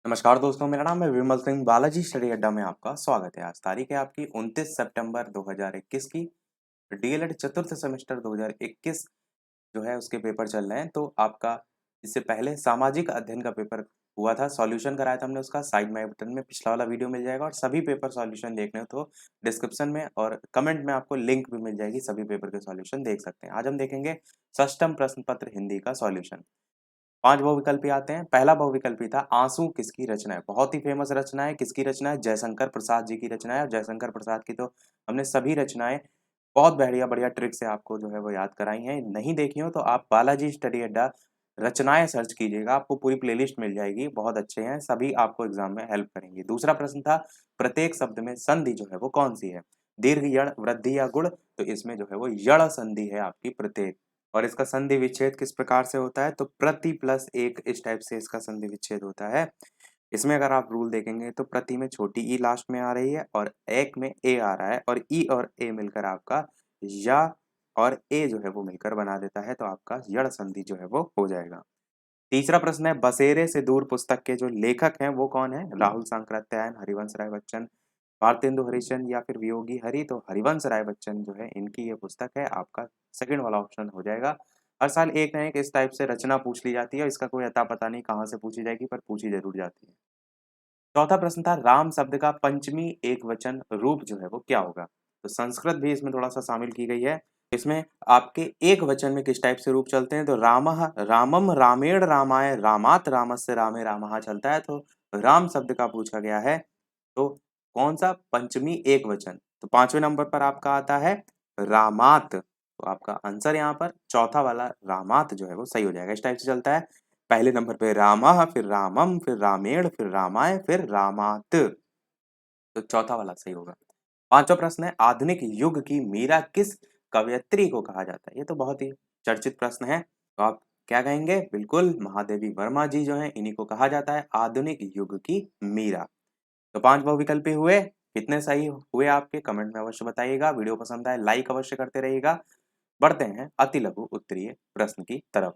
नमस्कार दोस्तों, मेरा नाम है विमल सिंह। बालाजी स्टडी अड्डा में आपका स्वागत है। आज तारीख है आपकी 29 सितंबर 2021 की। डीएलएड चतुर्थ सेमेस्टर 2021 जो है उसके पेपर चल रहे हैं। तो आपका इससे पहले सामाजिक अध्ययन का पेपर हुआ था, सॉल्यूशन कराया था हमने उसका। साइड में बटन में पिछला वाला वीडियो मिल जाएगा और सभी पेपर सॉल्यूशन देखने हो तो डिस्क्रिप्शन में और कमेंट में आपको लिंक भी मिल जाएगी, सभी पेपर के सॉल्यूशन देख सकते हैं। आज हम देखेंगे षष्टम प्रश्न पत्र हिंदी का सॉल्यूशन। 5 बहुविकल्पी आते हैं। पहला बहुविकल्पी था आंसू किसकी रचना है। बहुत ही फेमस रचना है। किसकी रचना है? जयशंकर प्रसाद जी की रचना है। और जयशंकर प्रसाद की तो हमने सभी रचनाएं बहुत बढ़िया-बढ़िया ट्रिक से आपको जो है वो याद कराई हैं। नहीं देखी हो तो आप बालाजी स्टडी अड्डा रचनाएँ सर्च कीजिएगा, आपको पूरी प्लेलिस्ट मिल जाएगी। बहुत अच्छे हैं, सभी आपको एग्ज़ाम में हेल्प करेंगी। दूसरा प्रश्न था प्रत्येक शब्द में संधि जो है वो कौन-सी है? दीर्घ, यण, वृद्धि या गुण? तो इसमें जो है वो यण संधि है आपकी प्रत्येक। और इसका संधि विच्छेद किस प्रकार से होता है? तो प्रति प्लस एक, इस टाइप से इसका संधि विच्छेद होता है। इसमें अगर आप रूल देखेंगे तो प्रति में छोटी ई लास्ट में आ रही है और एक में ए आ रहा है और ई और ए मिलकर आपका या और ए जो है वो मिलकर बना देता है, तो आपका यण संधि जो है वो हो जाएगा। तीसरा प्रश्न है बसेरे से दूर पुस्तक के जो लेखक हैं वो कौन है? राहुल सांकृत्यायन, हरिवंश राय बच्चन, भारतेंदु हरिश्चंद्र या फिर वियोगी हरि। तो हरिवंश राय बच्चन जो है इनकी ये पुस्तक है। आपका सेकंड वाला ऑप्शन हो जाएगा। हर साल एक ना एक इस टाइप से रचना पूछ ली जाती है। इसका कोई अता पता नहीं कहाँ से पूछी जाएगी, पर पूछी जरूर जाती है। चौथा प्रश्न था राम शब्द का पंचमी एकवचन रूप जो है वो क्या होगा? तो संस्कृत भी इसमें थोड़ा सा शामिल की गई है। इसमें आपके एक वचन में किस टाइप से रूप चलते हैं? तो रामः रामम, रामेण रामाय, रामात रामस्य, रामे रामः चलता है। तो राम शब्द का पूछा गया है तो कौन सा पंचमी एक वचन? तो पांचवें नंबर पर आपका आता है रामात। तो आपका आंसर यहाँ पर चौथा वाला रामात जो है वो सही हो जाएगा। इस टाइप से चलता है। पहले नंबर पे रामः, फिर रामम, फिर रामेण, फिर रामाय, फिर रामात। तो चौथा वाला सही होगा। पांचवा प्रश्न है आधुनिक युग की मीरा किस कवयित्री को कहा जाता है? ये तो बहुत ही चर्चित प्रश्न है। तो आप क्या कहेंगे? बिल्कुल महादेवी वर्मा जी जो है इन्हीं को कहा जाता है आधुनिक युग की मीरा। तो 5 बहुविकल्पी हुए। कितने सही हुए आपके कमेंट में अवश्य बताइएगा। वीडियो पसंद आए लाइक अवश्य करते रहिएगा। बढ़ते हैं अति लघु उत्तरीय प्रश्न की तरफ।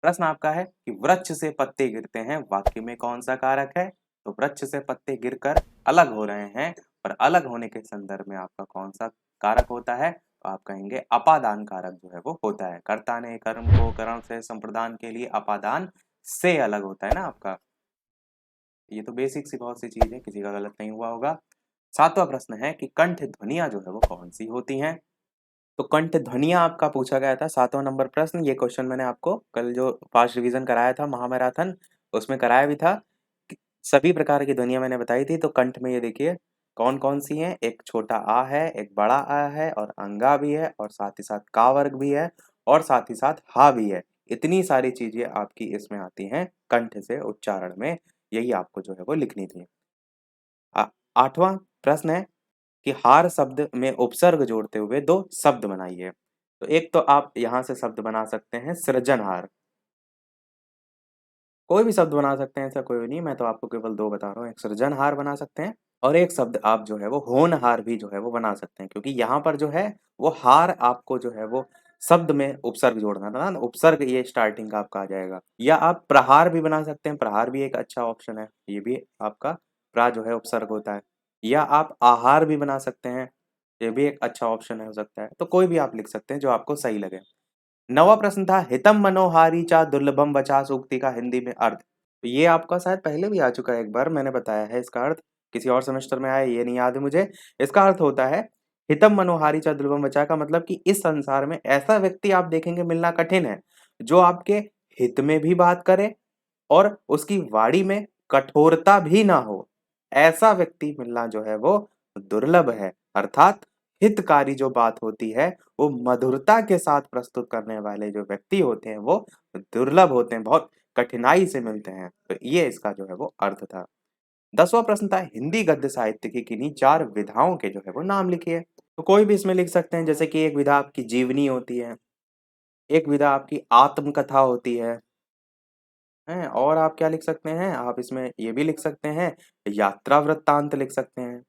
प्रश्न आपका है कि वृक्ष से पत्ते गिरते हैं, वाक्य में कौन सा कारक है? तो वृक्ष से पत्ते गिरकर अलग हो रहे हैं, पर अलग होने के संदर्भ में आपका कौन सा कारक होता है? तो आप कहेंगे अपादान कारक जो है वो होता है। कर्ता ने कर्म को कर्म से संप्रदान के लिए अपादान से अलग होता है ना आपका। ये तो बेसिक सी बहुत सी चीज है, किसी का गलत नहीं हुआ होगा। सातवां प्रश्न है कि कंठ ध्वनियां जो है वो कौन सी होती हैं? तो कंठ ध्वनियां आपका पूछा गया था सातवां नंबर प्रश्न। ये क्वेश्चन मैंने आपको कल जो फास्ट रिवीजन कराया था महामैराथन उसमें कराया भी था। कि सभी प्रकार की ध्वनियां मैंने बताई थी। तो कंठ में ये देखिए कौन कौन सी हैं। एक छोटा आ है, एक बड़ा आ है और अंगा भी है और साथ ही साथ का वर्ग भी है और साथ ही साथ हा भी है। इतनी सारी चीजें आपकी इसमें आती हैं कंठ से उच्चारण में। यही आपको जो है वो लिखनी थी। आ- आठवां प्रश्न है कि हार शब्द में उपसर्ग जोड़ते हुए दो शब्द बनाइए। तो एक तो आप यहां से शब्द बना सकते हैं सृजनहार। कोई भी शब्द बना सकते हैं, ऐसा कोई भी नहीं। मैं तो आपको केवल दो बता रहा हूँ। एक सृजनहार बना सकते हैं और एक शब्द आप जो है वो होनहार भी जो है वो बना सकते हैं, क्योंकि यहाँ पर जो है वो हार आपको जो है वो शब्द में उपसर्ग जोड़ना था ना। उपसर्ग ये स्टार्टिंग का आपका आ जाएगा। या आप प्रहार भी बना सकते हैं। प्रहार भी एक अच्छा ऑप्शन है। ये भी आपका प्रा जो है उपसर्ग होता है। या आप आहार भी बना सकते हैं। ये भी एक अच्छा ऑप्शन है, हो सकता है। तो कोई भी आप लिख सकते हैं जो आपको सही लगे। नवा प्रश्न था हितम मनोहारी चा दुर्लभम वचा सूक्ति का हिंदी में अर्थ। तो ये आपका शायद पहले भी आ चुका है, एक बार मैंने बताया है इसका अर्थ। किसी और सेमेस्टर में आया ये नहीं याद है मुझे। इसका अर्थ होता है हितम मनोहारी चा दुर्लभम वचा का मतलब कि इस संसार में ऐसा व्यक्ति आप देखेंगे मिलना कठिन है जो आपके हित में भी बात करे और उसकी वाणी में कठोरता भी ना हो। ऐसा व्यक्ति मिलना जो है वो दुर्लभ है। अर्थात हितकारी जो बात होती है वो मधुरता के साथ प्रस्तुत करने वाले जो व्यक्ति होते हैं वो दुर्लभ होते हैं, बहुत कठिनाई से मिलते हैं। तो ये इसका जो है वो अर्थ था। 10वां प्रश्न था हिंदी गद्य साहित्य की किन्हीं चार विधाओं के जो है वो नाम लिखिए। तो कोई भी इसमें लिख सकते हैं, जैसे कि एक विधा आपकी जीवनी होती है, एक विधा आपकी आत्मकथा होती है और आप क्या लिख सकते हैं? आप इसमें ये भी लिख सकते हैं यात्रा वृत्तांत लिख सकते हैं।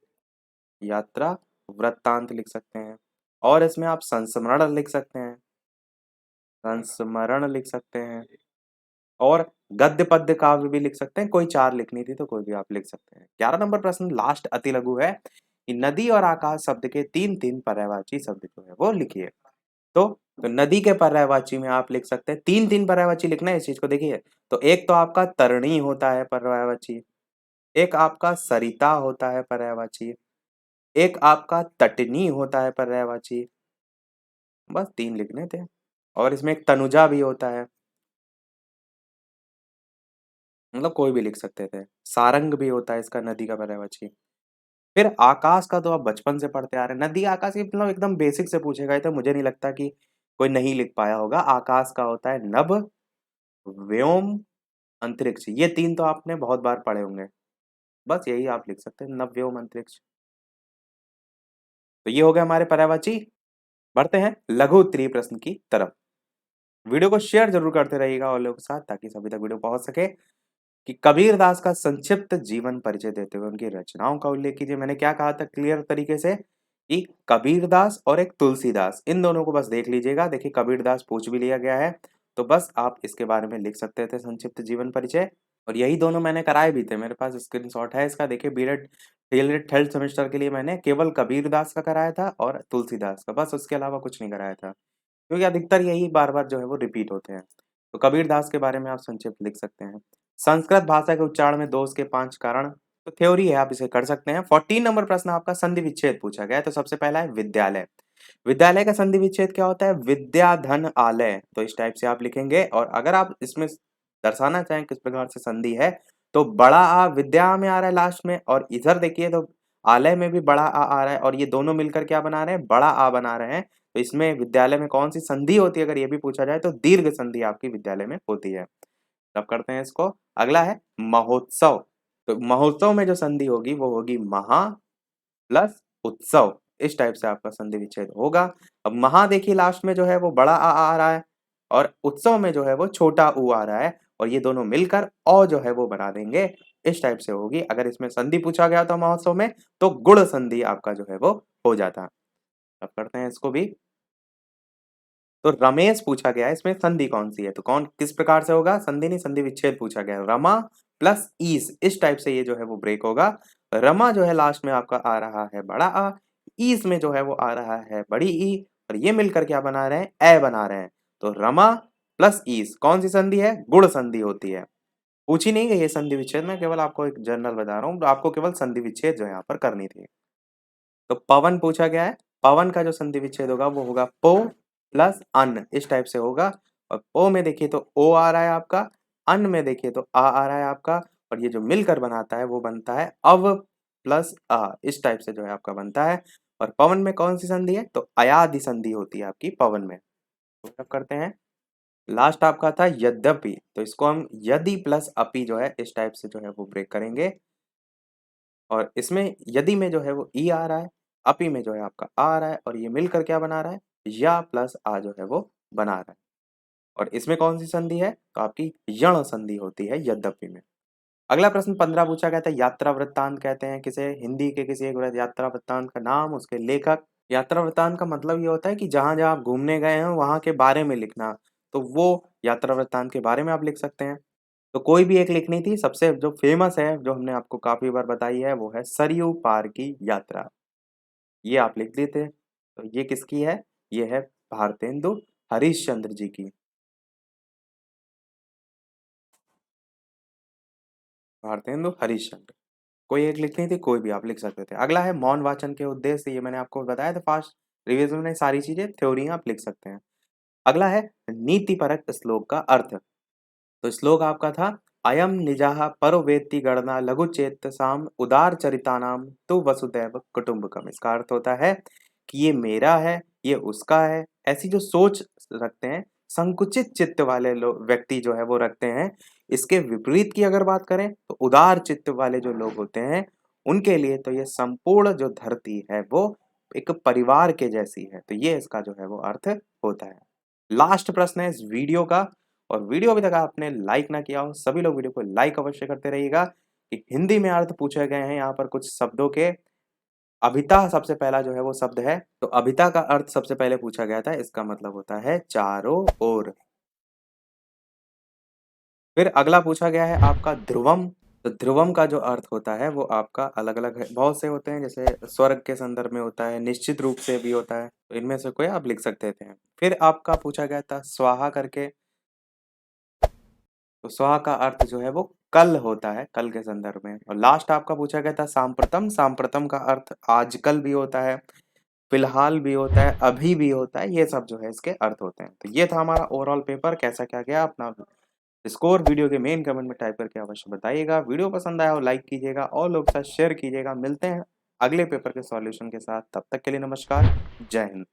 यात्रा वृत्तांत लिख सकते हैं और इसमें आप संस्मरण लिख सकते हैं। संस्मरण लिख सकते हैं और गद्य पद्य काव्य भी लिख सकते हैं, कोई 4 लिखनी थी तो कोई भी आप लिख सकते हैं। 11 नंबर प्रश्न लास्ट अति लघु है कि नदी और आकाश शब्द के 3-3 पर्यायवाची शब्द जो है वो लिखिए। तो नदी के पर्यायवाची में आप लिख सकते हैं, 3-3 पर्यायवाची लिखना है इस चीज को देखिए। तो एक तो आपका तरणी होता है पर्यायवाची, एक आपका सरिता होता है पर्यायवाची, एक आपका तटनी होता है पर्यायवाची। बस 3 लिखने थे। और इसमें एक तनुजा भी होता है, मतलब कोई भी लिख सकते थे। सारंग भी होता है इसका नदी का पर्यायवाची। फिर आकाश का तो आप बचपन से पढ़ते आ रहे हैं। नदी आकाश ये मतलब एकदम बेसिक से पूछे गए थे, मुझे नहीं लगता कि कोई नहीं लिख पाया होगा। आकाश का होता है नभ, व्योम, अंतरिक्ष। ये 3 तो आपने बहुत बार पढ़े होंगे। बस यही आप लिख सकते हैं, नभ, व्योम, अंतरिक्ष। तो ये हो गया हमारे पर्यायवाची। बढ़ते हैं लघु उत्तरीय प्रश्न की तरफ। वीडियो को शेयर जरूर करते रहिएगा और लोगों के साथ, ताकि सभी तक वीडियो पहुंच सके। कि कबीरदास का संक्षिप्त जीवन परिचय देते हुए उनकी रचनाओं का उल्लेख कीजिए। मैंने क्या कहा था क्लियर तरीके से कि कबीरदास और एक तुलसीदास, इन दोनों को बस देख लीजिएगा। देखिए कबीरदास पूछ भी लिया गया है, तो बस आप इसके बारे में लिख सकते थे संक्षिप्त जीवन परिचय। और यही दोनों मैंने कराए भी थे, मेरे पास स्क्रीनशॉट है इसका। देखिए बीएड डीएलएड थर्ड सेमेस्टर के लिए मैंने केवल कबीरदास का कराया था और तुलसीदास का, बस उसके अलावा कुछ नहीं कराया था, क्योंकि अधिकतर यही बार बार जो है वो रिपीट होते हैं। तो कबीरदास के बारे में आप संक्षिप्त लिख सकते हैं। संस्कृत भाषा के उच्चारण में दोष के 5 कारण, तो थ्योरी है, आप इसे कर सकते हैं। 14 नंबर प्रश्न आपका संधि विच्छेद पूछा गया है। तो सबसे पहला है विद्यालय। विद्यालय का संधि विच्छेद क्या होता है? विद्या धन आलय। तो इस टाइप से आप लिखेंगे। और अगर आप इसमें दर्शाना चाहें किस प्रकार से संधि है, तो बड़ा आ विद्या में आ रहा है लास्ट में, और इधर देखिए तो आलय में भी बड़ा आ रहा है, और ये दोनों मिलकर क्या बना रहे हैं? बड़ा आ बना रहे हैं। तो इसमें विद्यालय में कौन सी संधि होती है अगर ये भी पूछा जाए, तो दीर्घ संधि आपकी विद्यालय में होती है। अब करते हैं इसको। अगला है महोत्सव। तो महोत्सव में जो संधि होगी वो होगी महा प्लस उत्सव। इस टाइप से आपका संधि विच्छेद होगा। अब महा देखिए लास्ट में जो है वो बड़ा आ रहा है, और उत्सव में जो है वो छोटा उ आ रहा है, और ये दोनों मिलकर औ जो है वो बना देंगे। इस टाइप से होगी। अगर इसमें संधि पूछा गया था महोत्सव में, तो गुण संधि आपका जो है वो हो जाता। अब करते हैं इसको भी। तो रमेश पूछा गया है, इसमें संधि कौन सी है? तो कौन किस प्रकार से होगा? संधि नहीं, संधि विच्छेद पूछा गया है। रमा प्लस ईस, इस टाइप से ये जो है वो ब्रेक होगा। रमा जो है लास्ट में आपका आ रहा है बड़ा आ, ईस में जो है वो आ रहा है बड़ी ई, और ये मिलकर क्या बना रहे हैं? ए बना रहे हैं। तो रमा प्लस ईस कौन सी संधि है? गुण संधि होती है। पूछी नहीं गई है संधि विच्छेद में, केवल आपको एक जनरल बता रहा हूँ, तो आपको केवल संधि विच्छेद जो है यहाँ पर करनी थी। तो पवन पूछा गया है। पवन का जो संधि विच्छेद होगा वो होगा पो प्लस अन, इस टाइप से होगा। और पो में देखिए तो ओ आ रहा है आपका, अन में देखिए तो आ रहा है आपका, और ये जो मिलकर बनाता है वो बनता है अव प्लस आ, इस टाइप से जो है आपका बनता है। और पवन में कौन सी संधि है? तो अयादि संधि होती है आपकी पवन में। तो अब करते हैं लास्ट आपका था यद्यपि, तो इसको हम यदि प्लस अपि जो है इस टाइप से जो है वो ब्रेक करेंगे। और इसमें यदि में जो है वो ई आ रहा है, अपि में जो है आपका आ रहा है, और ये मिलकर क्या बना रहा है? या प्लस आ जो है वो बना रहा है। और इसमें कौन सी संधि है? तो आपकी यण संधि होती है यद्यपि में। अगला प्रश्न 15 पूछा गया था। यात्रा वृत्तांत कहते हैं किसे? हिंदी के किसी एक यात्रा वृत्तांत का नाम, उसके लेखक। यात्रा वृत्तांत का मतलब ये होता है कि जहां जहां आप घूमने गए हैं वहां के बारे में लिखना, तो वो यात्रा वृत्तांत के बारे में आप लिख सकते हैं। तो कोई भी एक लिखनी थी। सबसे जो फेमस है, जो हमने आपको काफी बार बताई है, वो है सरयू पार की यात्रा। ये आप लिख देते। तो ये किसकी है? ये है भारतेंदु हरिश्चंद्र जी की। भारतेंदु हरिश्चंद्र। कोई एक लिखनी थी, कोई भी आप लिख सकते थे। अगला है मौन वाचन के उद्देश्य। ये मैंने आपको बताया था फास्ट रिवीजन में, सारी चीजें थ्योरी आप लिख सकते हैं। अगला है नीतिपरक श्लोक का अर्थ। तो श्लोक आपका था अयम निजाह परो वेत्ति गणना लघु चेत साम उदार चरितानाम तो वसुदैव कुटुंबकम। इसका अर्थ होता है कि ये मेरा है, ये उसका है। ऐसी जो सोच रखते हैं, संकुचित चित्त वाले लोग व्यक्ति जो है वो रखते हैं। इसके विपरीत की अगर बात करें, तो उदार चित्त वाले जो लोग होते हैं, उनके लिए तो ये संपूर्ण जो धरती है वो एक परिवार के जैसी है। तो ये इसका जो है वो अर्थ होता है। लास्ट प्रश्न है इस वीडियो का। और वीडियो अभी तक आपने लाइक ना किया हो, सभी लोग वीडियो को लाइक अवश्य करते रहिएगा। कि हिंदी में अर्थ पूछे गए हैं यहाँ पर कुछ शब्दों के। अभिता सबसे पहला जो है वो शब्द है। तो अभिता का अर्थ सबसे पहले पूछा गया था, इसका मतलब होता है चारों ओर। फिर अगला पूछा गया है आपका ध्रुवम। तो ध्रुवम का जो अर्थ होता है वो आपका अलग-अलग है, बहुत से होते हैं, जैसे स्वर्ग के संदर्भ में होता है, निश्चित रूप से भी होता है, तो इनमें से कोई आप लिख सकते थे। फिर आपका पूछा गया था स्वाहा करके, तो स्वाहा का अर्थ जो है वो कल होता है, कल के संदर्भ में। और लास्ट आपका पूछा गया था सांप्रतम, सांप्रतम का अर्थ आजकल भी होता है, फिलहाल भी होता है, अभी भी होता है, ये सब जो है इसके अर्थ होते हैं। तो ये था हमारा ओवरऑल पेपर, कैसा क्या गया अपना स्कोर वीडियो के मेन कमेंट में टाइप करके अवश्य बताइएगा। वीडियो पसंद आया हो लाइक कीजिएगा और लोग के साथ शेयर कीजिएगा। मिलते हैं अगले पेपर के सॉल्यूशन के साथ, तब तक के लिए नमस्कार, जय हिंद।